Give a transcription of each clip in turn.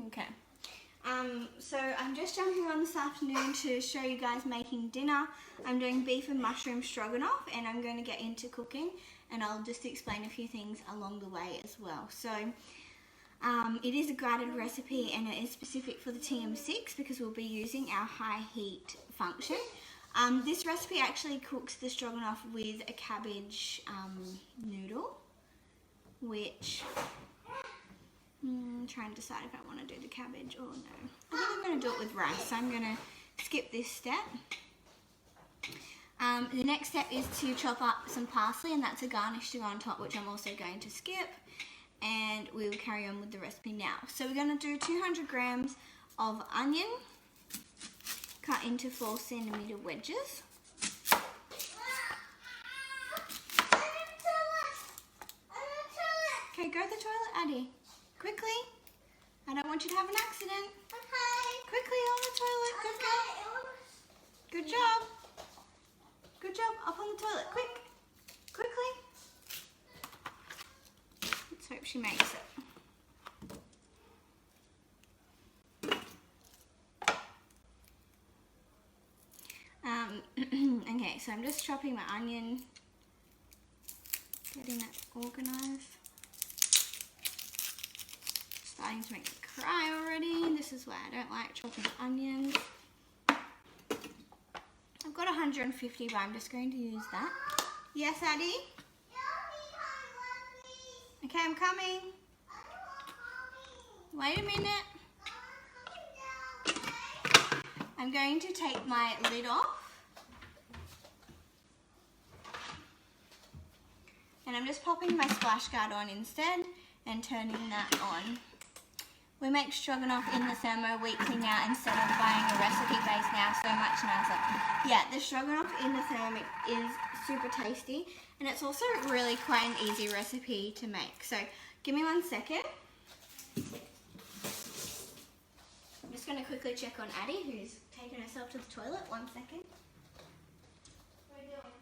Okay. So I'm just jumping on this afternoon to show you guys making dinner. I'm doing beef and mushroom stroganoff, and I'm going to get into cooking, and I'll just explain a few things along the way as well. So it is a guided recipe, and it is specific for the TM6 because we'll be using our high heat function. This recipe actually cooks the stroganoff with a cabbage noodle, which I'm trying to decide if I want to do the cabbage or no. I think I'm going to do it with rice, so I'm going to skip this step. The next step is to chop up some parsley, and that's a garnish to go on top, which I'm also going to skip, and we will carry on with the recipe now. So we're going to do 200 grams of onion cut into 4cm wedges. Okay, go to the toilet, Addie. Quickly. I don't want you to have an accident. Okay. Quickly on the toilet. Good girl. Good job. Good job. Up on the toilet. Quick. Quickly. Let's hope she makes it. Okay, so I'm just chopping my onion, getting that organised. Starting to make me cry already. This is why I don't like chopping onions. I've got 150, but I'm just going to use that. Yes, Addie? Okay, I'm coming. Wait a minute. I'm going to take my lid off. And I'm just popping my splash guard on instead and turning that on. We make stroganoff in the Thermo weekly now instead of buying a recipe base now, so much nicer. Yeah, the stroganoff in the Thermomix is super tasty, and it's also really quite an easy recipe to make. So give me 1 second. I'm just going to quickly check on Addie, who's taken herself to the toilet. 1 second. What are you doing?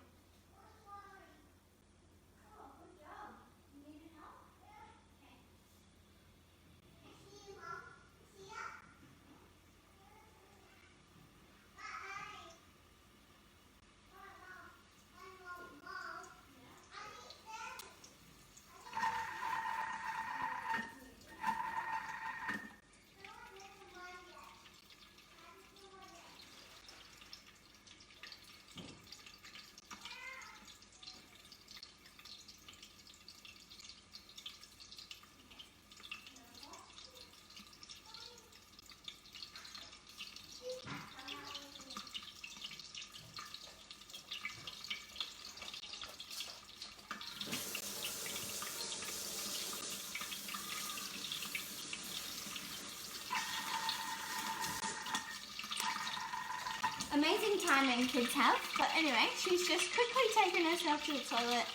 Amazing timing kids have, but anyway, she's just quickly taken herself to the toilet,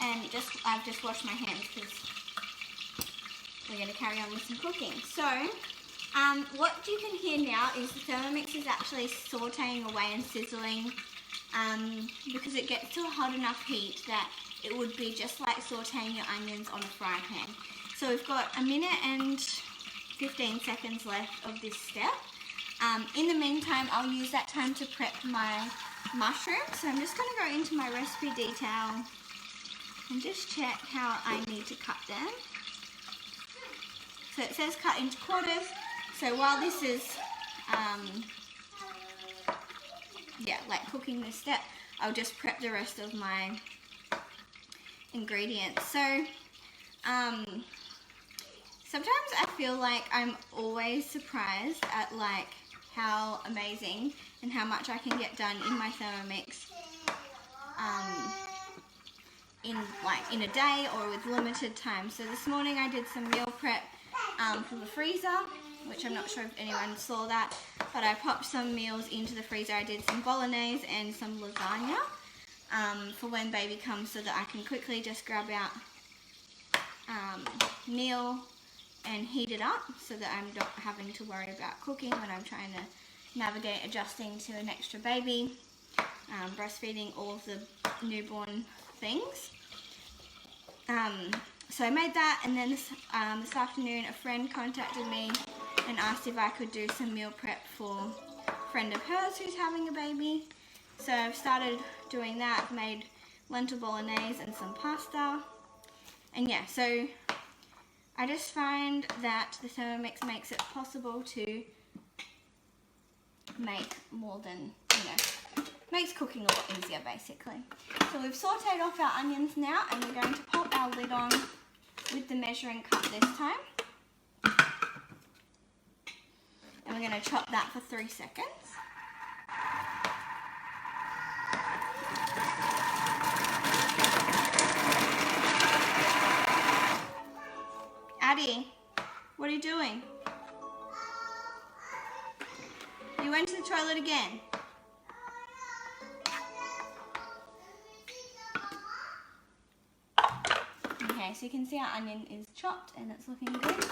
and I've just washed my hands because we're going to carry on with some cooking. So, what you can hear now is the Thermomix is actually sauteing away and sizzling because it gets to a hot enough heat that it would be just like sauteing your onions on a fry pan. So we've got 1 minute and 15 seconds left of this step. In the meantime, I'll use that time to prep my mushrooms. So I'm just going to go into my recipe detail and just check how I need to cut them. So it says cut into quarters. So while this is, like cooking this step, I'll just prep the rest of my ingredients. So, sometimes I feel like I'm always surprised at like how amazing and how much I can get done in my Thermomix in a day or with limited time. So this morning I did some meal prep for the freezer, which I'm not sure if anyone saw that, but I popped some meals into the freezer. I did some bolognese and some lasagna for when baby comes, so that I can quickly just grab out meal and heat it up so that I'm not having to worry about cooking when I'm trying to navigate adjusting to an extra baby, breastfeeding, all of the newborn things. So I made that, and then this afternoon a friend contacted me and asked if I could do some meal prep for a friend of hers who's having a baby. So I've started doing that. I've made lentil bolognese and some pasta. And yeah, so I just find that the Thermomix makes it possible to make more than, makes cooking a lot easier basically. So we've sauteed off our onions now, and we're going to pop our lid on with the measuring cup this time. And we're going to chop that for 3 seconds. Addie, what are you doing? You went to the toilet again. Okay, so you can see our onion is chopped and it's looking good.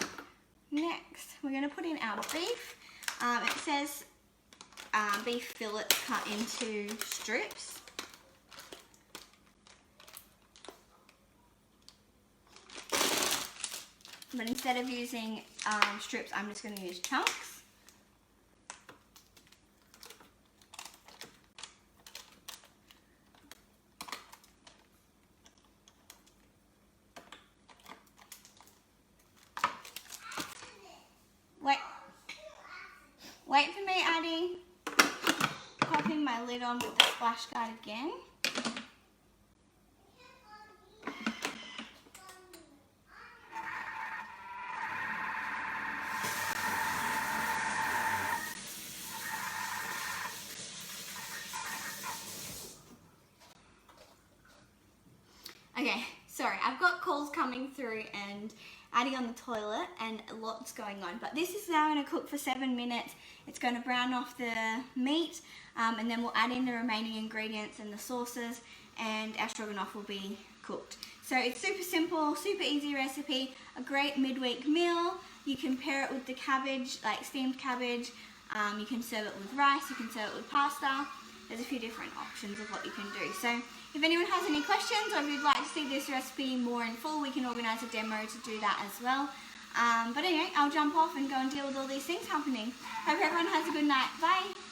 Next, we're going to put in our beef. It says beef fillets cut into strips. But instead of using strips, I'm just going to use chunks. Wait for me, Addie. Popping my lid on with the splash guard again. Okay, sorry, I've got calls coming through and Addie on the toilet and lots going on. But this is now going to cook for 7 minutes. It's going to brown off the meat, and then we'll add in the remaining ingredients and the sauces, and our stroganoff will be cooked. So it's super simple, super easy recipe, a great midweek meal. You can pair it with the cabbage, like steamed cabbage. You can serve it with rice, you can serve it with pasta. There's a few different options of what you can do. So if anyone has any questions, or if you'd like to see this recipe more in full, we can organise a demo to do that as well. But anyway, I'll jump off and go and deal with all these things happening. Hope everyone has a good night. Bye!